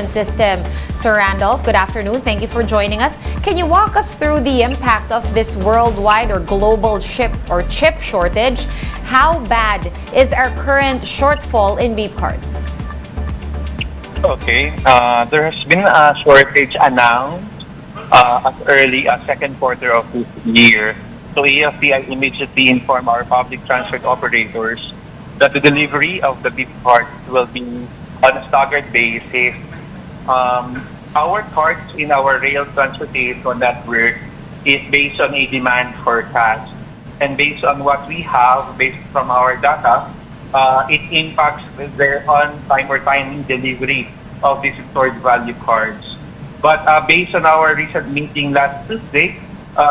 System. Sir Randolph, good afternoon. Thank you for joining us. Can you walk us through the impact of this worldwide or global chip shortage? How bad is our current shortfall in beep cards? Okay, there has been a shortage announced as early as second quarter of this year. So AFPI immediately informed our public transport operators that the delivery of the beep cards will be on a staggered basis. Our cards in our rail transportation network is based on a demand forecast. And based on what we have, based from our data, it impacts their on-time or timely delivery of these stored value cards. But based on our recent meeting last Tuesday,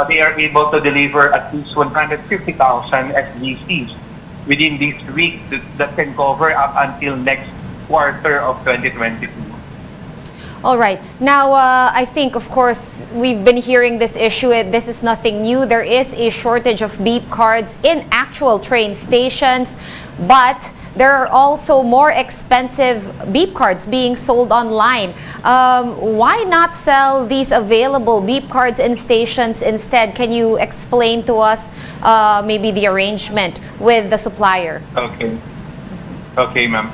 they are able to deliver at least 150,000 SDCs within this week that can cover up until next quarter of 2022. All right. Now, I think, of course, we've been hearing this issue. This is nothing new. There is a shortage of beep cards in actual train stations, but there are also more expensive beep cards being sold online. Why not sell these available beep cards in stations instead? Can you explain to us maybe the arrangement with the supplier? Okay, ma'am.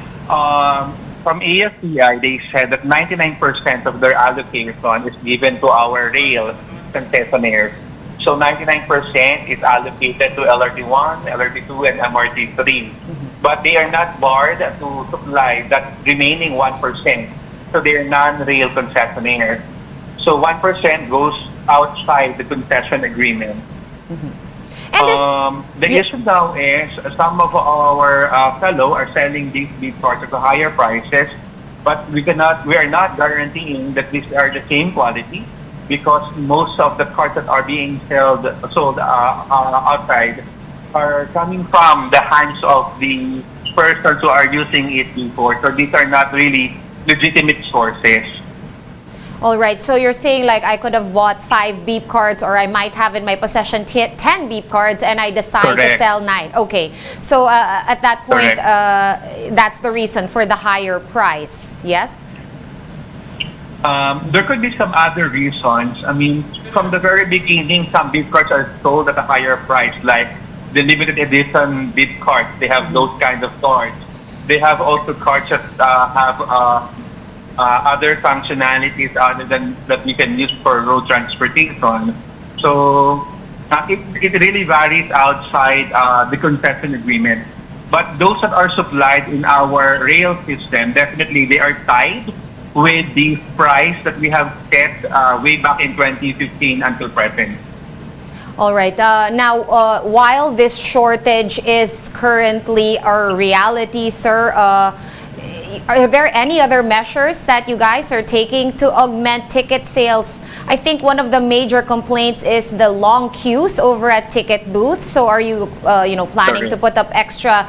From AFPI, they said that 99% of their allocation is given to our rail concessionaires. So 99% is allocated to LRT1, LRT2, and MRT3. But they are not barred to supply that remaining 1%. So they are non-rail concessionaires. So 1% goes outside the concession agreement. The issue now is some of our fellow are selling these beep cards at higher prices, but we are not guaranteeing that these are the same quality because most of the cards that are being sold outside are coming from the hands of the persons who are using it before. So these are not really legitimate sources. All right, so you're saying like I could have bought 5 beep cards or I might have in my possession 10 beep cards and I decide to sell 9. Okay, so at that point, that's the reason for the higher price, yes? There could be some other reasons. I mean, from the very beginning, some beep cards are sold at a higher price, like the limited edition beep cards. They have those kind of cards. They have also cards that have other functionalities other than that we can use for road transportation. So it really varies outside the concession agreement. But those that are supplied in our rail system, definitely they are tied with the price that we have set way back in 2015 until present. All right. Now, while this shortage is currently a reality, sir, are there any other measures that you guys are taking to augment ticket sales? I think one of the major complaints is the long queues over at ticket booths. So are you, planning to put up extra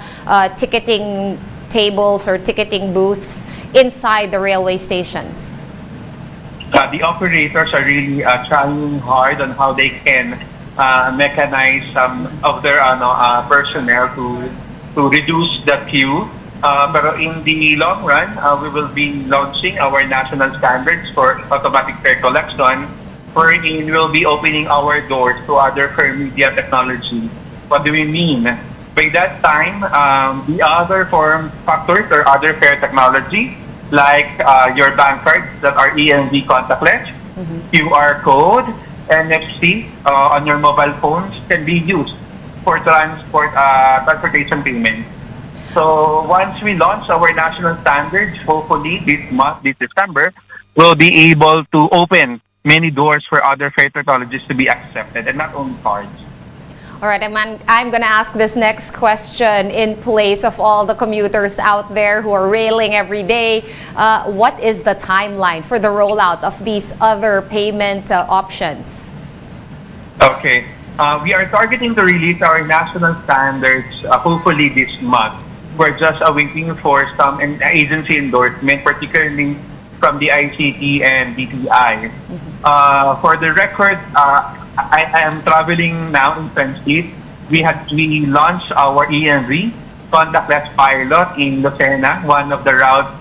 ticketing tables or ticketing booths inside the railway stations? The operators are really trying hard on how they can mechanize some of their personnel to reduce the queue. But in the long run, we will be launching our national standards for automatic fare collection, wherein we will be opening our doors to other fare media technology. What do we mean? By that time, the other form factors or other fare technology, like your bank cards that are EMV contactless, QR code, NFC on your mobile phones can be used for transportation payment. So once we launch our national standards, hopefully this month, this December, we'll be able to open many doors for other fare technologies to be accepted, and not only cards. All right, I'm going to ask this next question in place of all the commuters out there who are railing every day. What is the timeline for the rollout of these other payment options? Okay. We are targeting to release our national standards hopefully this month. We're just awaiting for some agency endorsement, particularly from the ICT and DTI. For the record, I am traveling now in transit. We launched our EMV contactless pilot in Lucena, one of the routes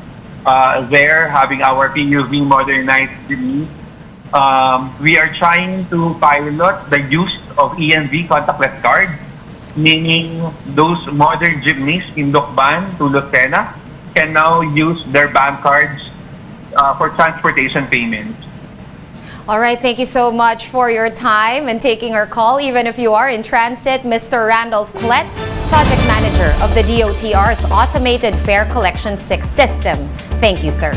there, having our PUV modernized jeepney. We are trying to pilot the use of EMV contactless cards, meaning those modern jeepneys in Lokban to Lucena can now use their bank cards for transportation payments. All right, thank you so much for your time and taking our call, even if you are in transit. Mr. Randolph Klett, Project Manager of the DOTr's Automated Fare Collection 6 system. Thank you, sir.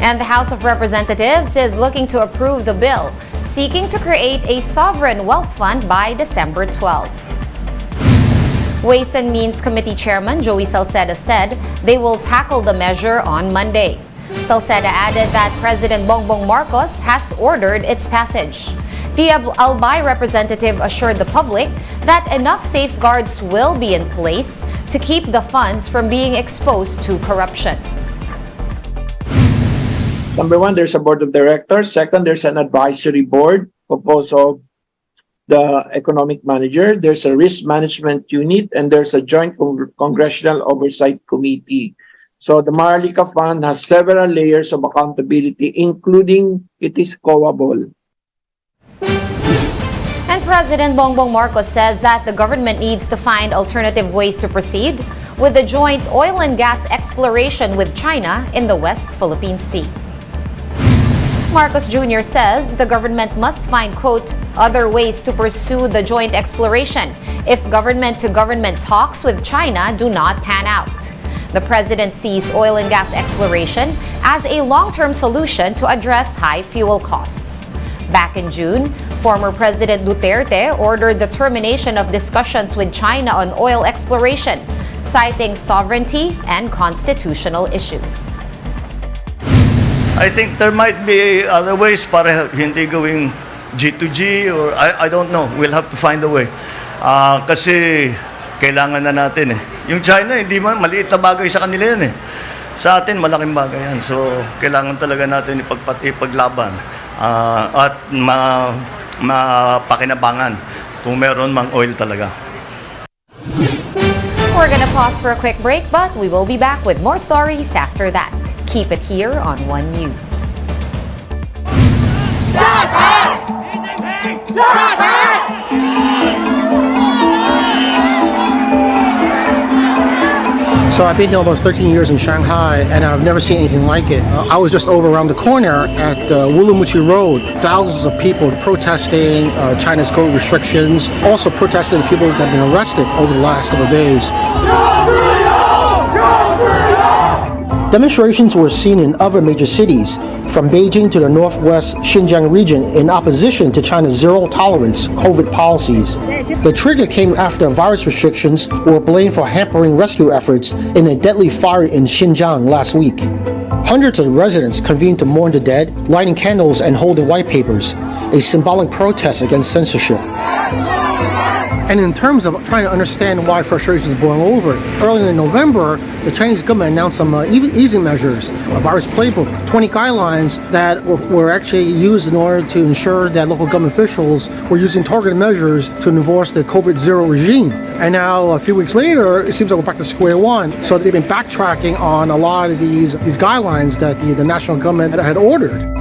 And the House of Representatives is looking to approve the bill seeking to create a sovereign wealth fund by December 12. Ways and Means Committee Chairman Joey Salceda said they will tackle the measure on Monday. Salceda added that President Bongbong Marcos has ordered its passage. The Albay representative assured the public that enough safeguards will be in place to keep the funds from being exposed to corruption. Number one, there's a board of directors. Second, there's an advisory board composed of the economic manager. There's a risk management unit, and there's a joint congressional oversight committee. So the Maharlika Fund has several layers of accountability, including it is COA-able. And President Bongbong Marcos says that the government needs to find alternative ways to proceed with the joint oil and gas exploration with China in the West Philippine Sea. Marcos Jr. says the government must find, quote, other ways to pursue the joint exploration if government-to-government talks with China do not pan out. The president sees oil and gas exploration as a long-term solution to address high fuel costs. Back in June, former President Duterte ordered the termination of discussions with China on oil exploration, citing sovereignty and constitutional issues. I think there might be other ways para hindi gawing G2G or I don't know. We'll have to find a way. Kasi kailangan na natin eh. Yung China, hindi man, maliit na bagay sa kanila yan eh. Sa atin, malaking bagay yan. So, kailangan talaga natin ipaglaban at mapakinabangan kung meron mang oil talaga. We're gonna pause for a quick break, but we will be back with more stories after that. Keep it here on One News. So I've been almost 13 years in Shanghai, and I've never seen anything like it. I was just over around the corner at Wulumuchi Road. Thousands of people protesting China's COVID restrictions, also protesting the people that have been arrested over the last couple of days. Demonstrations were seen in other major cities, from Beijing to the northwest Xinjiang region, in opposition to China's zero-tolerance COVID policies. The trigger came after virus restrictions were blamed for hampering rescue efforts in a deadly fire in Xinjiang last week. Hundreds of residents convened to mourn the dead, lighting candles and holding white papers, a symbolic protest against censorship. And in terms of trying to understand why frustration is boiling over, earlier in November, the Chinese government announced some easing measures, a virus playbook, 20 guidelines that were actually used in order to ensure that local government officials were using targeted measures to enforce the COVID-0 regime. And now, a few weeks later, it seems like we're back to square one. So they've been backtracking on a lot of these guidelines that the national government had ordered.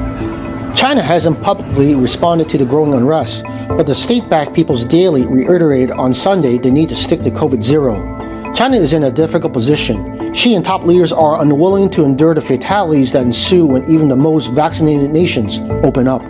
China hasn't publicly responded to the growing unrest, but the state-backed People's Daily reiterated on Sunday the need to stick to COVID-0. China is in a difficult position. Xi and top leaders are unwilling to endure the fatalities that ensue when even the most vaccinated nations open up.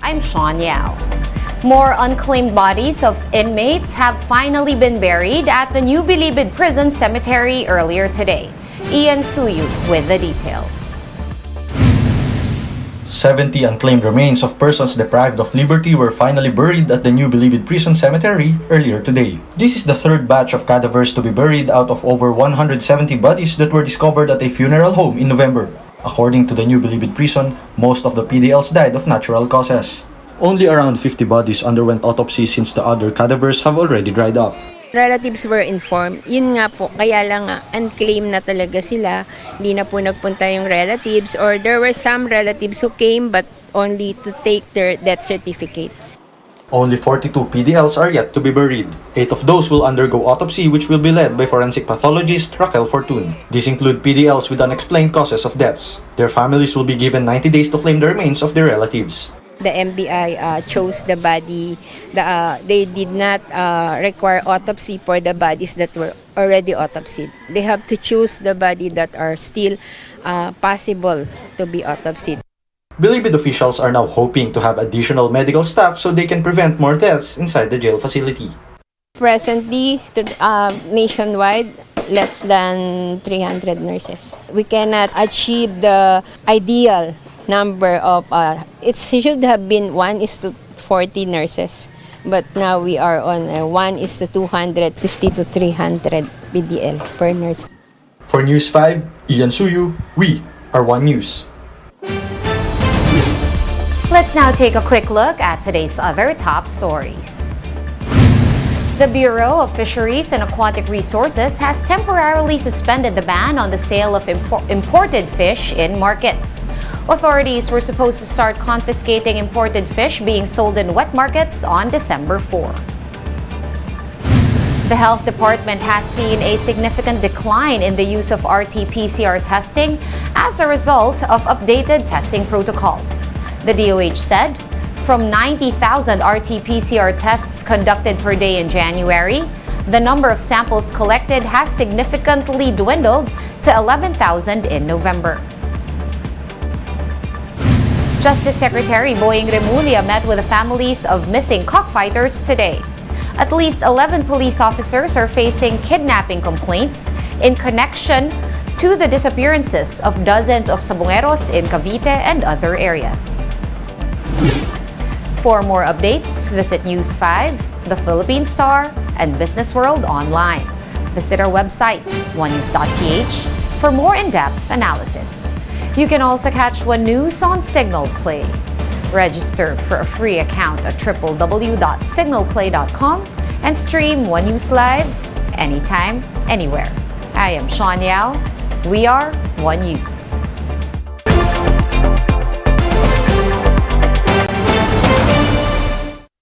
I'm Sean Yao. More unclaimed bodies of inmates have finally been buried at the New Bilibid Prison Cemetery earlier today. Ian Suyu with the details. 70 unclaimed remains of persons deprived of liberty were finally buried at the New Bilibid Prison Cemetery earlier today. This is the third batch of cadavers to be buried out of over 170 bodies that were discovered at a funeral home in November. According to the New Bilibid Prison, most of the PDLs died of natural causes. Only around 50 bodies underwent autopsy since the other cadavers have already dried up. Relatives were informed. Yun nga po, kaya lang unclaimed na talaga sila. Hindi na po nagpunta yung relatives, or there were some relatives who came but only to take their death certificate. Only 42 PDLs are yet to be buried. 8 of those will undergo autopsy, which will be led by forensic pathologist Raquel Fortun. These include PDLs with unexplained causes of deaths. Their families will be given 90 days to claim the remains of their relatives. The MBI chose the body. They did not require autopsy for the bodies that were already autopsied. They have to choose the body that are still possible to be autopsied. Bilibid officials are now hoping to have additional medical staff so they can prevent more deaths inside the jail facility. Presently, nationwide, less than 300 nurses. We cannot achieve the ideal number of, it should have been 1:40 nurses. But now we are on 1:250 to 300 PDL per nurse. For News 5, Ian Suyu, we are One News. Let's now take a quick look at today's other top stories. The Bureau of Fisheries and Aquatic Resources has temporarily suspended the ban on the sale of imported fish in markets. Authorities were supposed to start confiscating imported fish being sold in wet markets on December 4. The Health Department has seen a significant decline in the use of RT-PCR testing as a result of updated testing protocols. The DOH said, from 90,000 RT-PCR tests conducted per day in January, the number of samples collected has significantly dwindled to 11,000 in November. Justice Secretary Boying Remulla met with the families of missing cockfighters today. At least 11 police officers are facing kidnapping complaints in connection to the disappearances of dozens of sabongeros in Cavite and other areas. For more updates, visit News 5, The Philippine Star, and Business World online. Visit our website, onenews.ph, for more in-depth analysis. You can also catch One News on Signal Play. Register for a free account at www.signalplay.com and stream One News Live anytime, anywhere. I am Sean Yao. We are One News.